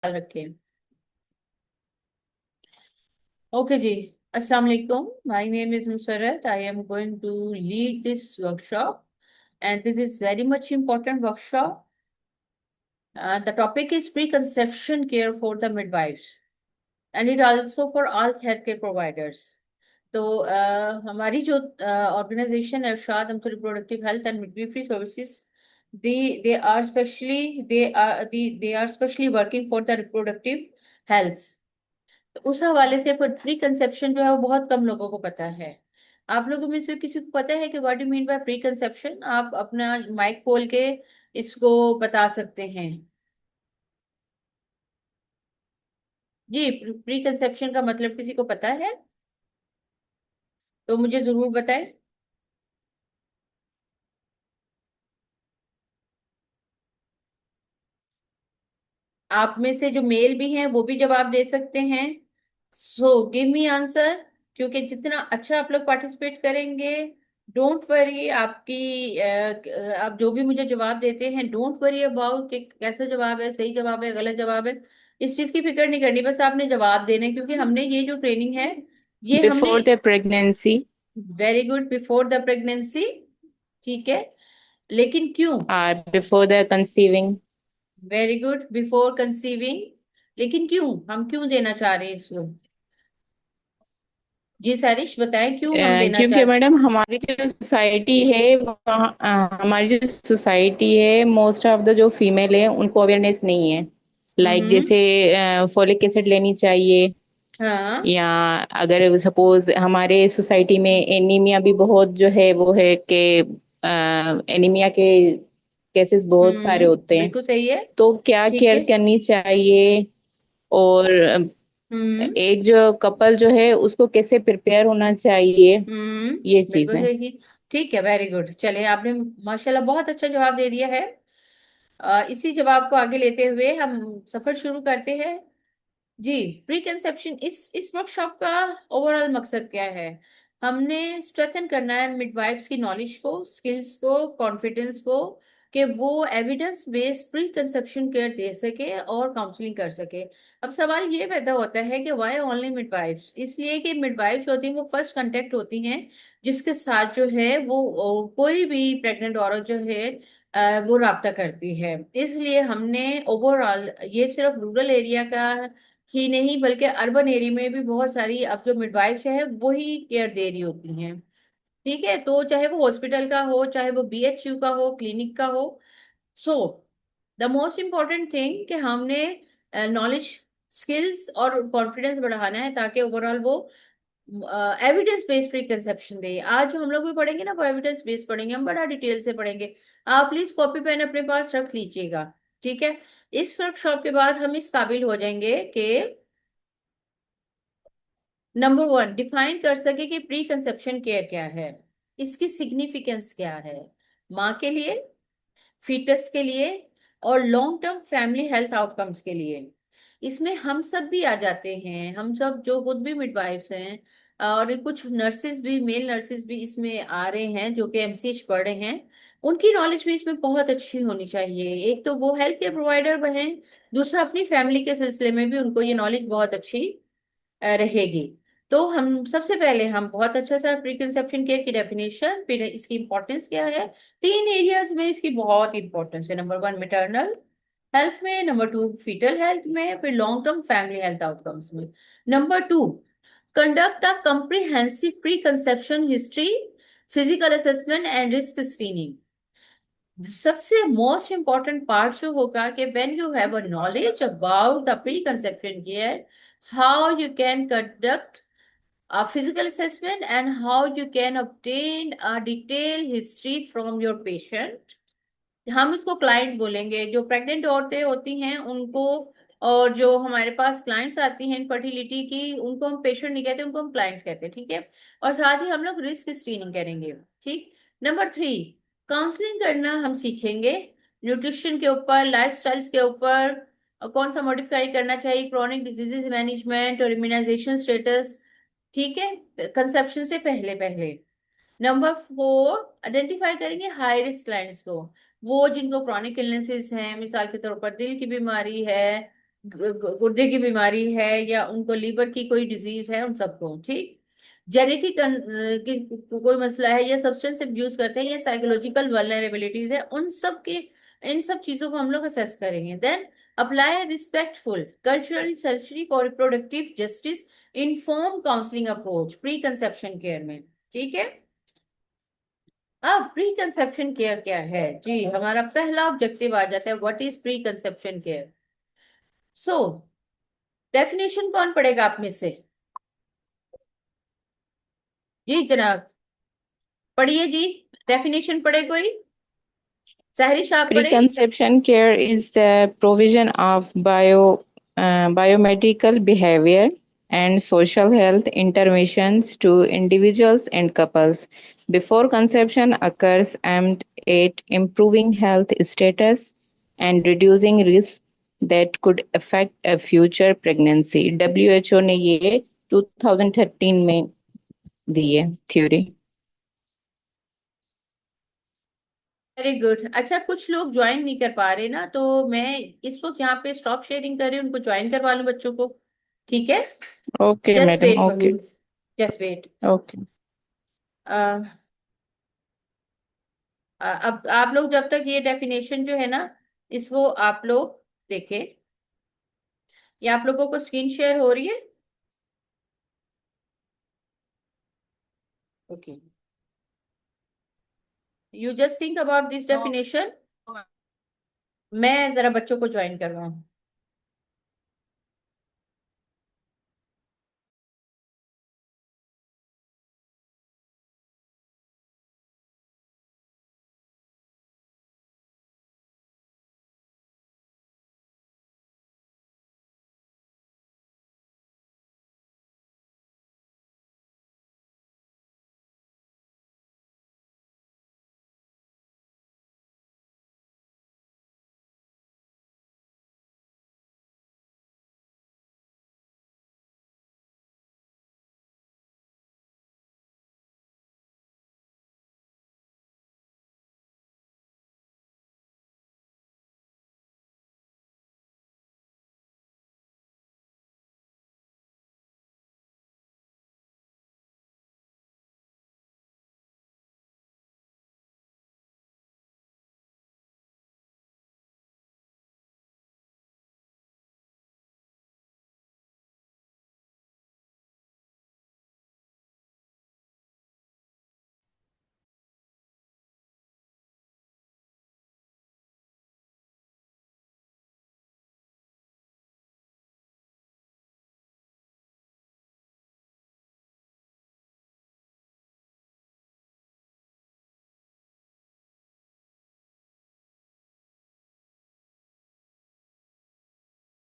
रखें। ओके जी। अस्सलाम वालेकुम। My name is Nusrat. I am going to lead this workshop and this is very much important workshop. The topic is preconception care for the midwives and it also for all healthcare providers. तो हमारी जो organisation है इरशाद हमको reproductive health and midwifery services they are specially they are specially working for the reproductive health. तो उस हवाले से pre conception जो है वो बहुत कम लोगों को पता है। आप लोगों में से किसी को पता है कि what do mean by pre conception? आप अपना माइक खोल के इसको बता सकते हैं। जी, प्री कंसेप्शन का मतलब किसी को पता है तो मुझे जरूर बताएं। आप में से जो मेल भी हैं वो भी जवाब दे सकते हैं। So give me answer. क्योंकि जितना अच्छा आप लोग पार्टिसिपेट करेंगे, डोंट वरी। आप जो भी मुझे जवाब देते हैं, डोंट वरी अबाउट कि कैसा जवाब है, सही जवाब है, गलत जवाब है। इस चीज की फिक्र नहीं करनी, बस आपने जवाब देना है। क्योंकि हमने ये जो ट्रेनिंग है ये हमने। Before the pregnancy, very good, before the pregnancy. ठीक है, लेकिन क्यों? before the conceiving, very good, before conceiving. लेकिन क्यों, हम क्यों देना चाह रहे हैं इसको? जी सारिश बताएं क्यों हम देना क्योंकि चाहते। मैडम हमारी जो सोसाइटी है वहाँ हमारी जो सोसाइटी है मोस्ट ऑफ द जो फीमेल है उनको अवेयरनेस नहीं है। लाइक हम्म। जैसे फोलिक एसिड लेनी चाहिए, हाँ। या अगर सपोज हमारे सोसाइटी में एनीमिया भी बहुत जो है वो है कि एनीमिया के केसेस बहुत सारे होते हैं। बिल्कुल सही है। तो क्या ठीक केयर है। करनी चाहिए, और हम्म। एक जो कपल जो है उसको कैसे प्रिपेयर होना चाहिए, ये चीज बिल्कुल है। सही। ठीक है, वेरी गुड। चलिए, आपने माशाल्लाह बहुत अच्छा जवाब दे दिया है। इसी जवाब को आगे लेते हुए हम सफर शुरू करते हैं। जी, प्री कंसेप्शन इस वर्कशॉप का ओवरऑल मकसद क्या है? हमने स्ट्रेथन करना है मिडवाइफ्स की नॉलेज को, स्किल्स को, कॉन्फिडेंस को, कि वो evidence based preconception care दे सके और काउंसलिंग कर सके। अब सवाल ये पैदा होता है कि वाई ओनली मिडवाइफ्स? इसलिए कि मिडवाइफ्स होती हैं वो फर्स्ट कांटेक्ट होती हैं जिसके साथ जो है वो कोई भी प्रेग्नेंट औरत जो है वो राब्ता करती है। इसलिए हमने ओवरऑल ये सिर्फ रूरल एरिया का ही नहीं बल्कि अर्बन एरिया में भी बहुत सारी अब जो मिडवाइफ है वो ही केयर दे रही होती हैं। ठीक है, तो चाहे वो हॉस्पिटल का हो, चाहे वो बीएचयू का हो, क्लिनिक का हो। So the most important thing कि हमने नॉलेज, स्किल्स और कॉन्फिडेंस बढ़ाना है ताकि ओवरऑल वो एविडेंस बेस्ड प्रिकंसेप्शन दे। आज जो हम लोग भी पढ़ेंगे ना वो एविडेंस बेस्ड पढ़ेंगे, हम बड़ा डिटेल से पढ़ेंगे। आप प्लीज कॉपी पेन अपने पास रख लीजिएगा। ठीक है। इस वर्कशॉप के बाद हम इस काबिल हो जाएंगे कि नंबर वन डिफाइन कर सके कि प्री कंसेप्शन केयर क्या है, इसकी सिग्निफिकेंस क्या है माँ के लिए, फीटस के लिए और long term family health outcomes के लिए। इसमें हम सब भी आ जाते हैं, हम सब जो खुद भी मिडवाइफ्स हैं और कुछ नर्सेज भी, मेल नर्सेज भी इसमें आ रहे हैं जो कि एमसीएच पढ़ रहे हैं। उनकी नॉलेज भी इसमें बहुत अच्छी होनी चाहिए। एक तो वो हेल्थ केयर प्रोवाइडर हैं, दूसरा अपनी फैमिली के सिलसिले में भी उनको ये नॉलेज बहुत अच्छी रहेगी। तो हम सबसे पहले हम बहुत अच्छा सा प्रीकंसेप्शन केयर की डेफिनेशन, फिर इसकी इंपॉर्टेंस क्या है। तीन एरियाज में इसकी बहुत इंपॉर्टेंस है। नंबर वन मैटरनल हेल्थ में, नंबर टू फीटल हेल्थ में, फिर long term family health outcomes में। Number two, conduct a comprehensive preconception history, physical assessment and risk screening. सबसे मोस्ट इम्पॉर्टेंट पार्ट जो होगा कि when you have a knowledge about the preconception care, how you can conduct a physical assessment and how you can obtain a detailed history from your patient। हम इसको client बोलेंगे, जो pregnant औरतें होती हैं उनको, और जो हमारे पास क्लाइंट्स आती हैं फर्टिलिटी की, उनको हम पेशेंट नहीं कहते, उनको हम क्लाइंट्स कहते हैं। ठीक है। और साथ ही हम लोग रिस्क स्क्रीनिंग करेंगे। ठीक। नंबर थ्री, काउंसलिंग करना हम सीखेंगे, न्यूट्रिशन के ऊपर, लाइफ स्टाइल्स के ऊपर, कौन सा मॉडिफाई करना चाहिए, क्रॉनिक डिजीजेज मैनेजमेंट और इम्यूनाइजेशन स्टेटस। ठीक है, कंसेप्शन से पहले पहले। नंबर फोर, आइडेंटिफाई करेंगे हाई रिस्क क्लाइंट्स को, वो जिनको क्रॉनिक इलनेसेस हैं, मिसाल के तौर पर दिल की बीमारी है, गुर्दे की बीमारी है या उनको लीवर की कोई डिजीज है, उन सबको, ठीक। जेनेटिक कोई मसला है, या सब्सटेंस अब्यूज करते हैं, या साइकोलॉजिकल वल्नरेबिलिटीज है, उन सब के, इन सब चीजों को हम लोग असेस करेंगे। Then apply respectful cultural sensitive और reproductive justice inform counselling approach preconception care में, ठीक है। अब प्री कंसेप्शन केयर क्या है जी, हमारा पहला ऑब्जेक्टिव आ जाता है, what is pre conception care. So definition कौन पढ़ेगा आप में से? जी जनाब, पढ़िए जी, डेफिनेशन पढ़े कोई? सहरिश आप पढ़े। Preconception care is the provision of biomedical behavior and social health interventions to individuals and couples before conception occurs, aimed at improving health status and reducing risks that could affect a future pregnancy. WHO ने ये 2013 में दी है theory. Very good. अच्छा, कुछ लोग join नहीं कर पा रहे ना, तो मैं इस वक्त यहाँ पे स्टॉप शेयरिंग कर रही हूँ, उनको ज्वाइन करवा लूँ बच्चों को, ठीक है। Okay just madam, wait for me, okay. Just wait. Okay. अब आप लोग जब तक ये डेफिनेशन जो है ना, इसको आप लोग देखें। ये आप लोगों को स्क्रीन शेयर हो रही है? Okay, you just think about this definition. मैं जरा बच्चों को ज्वाइन करवाऊं।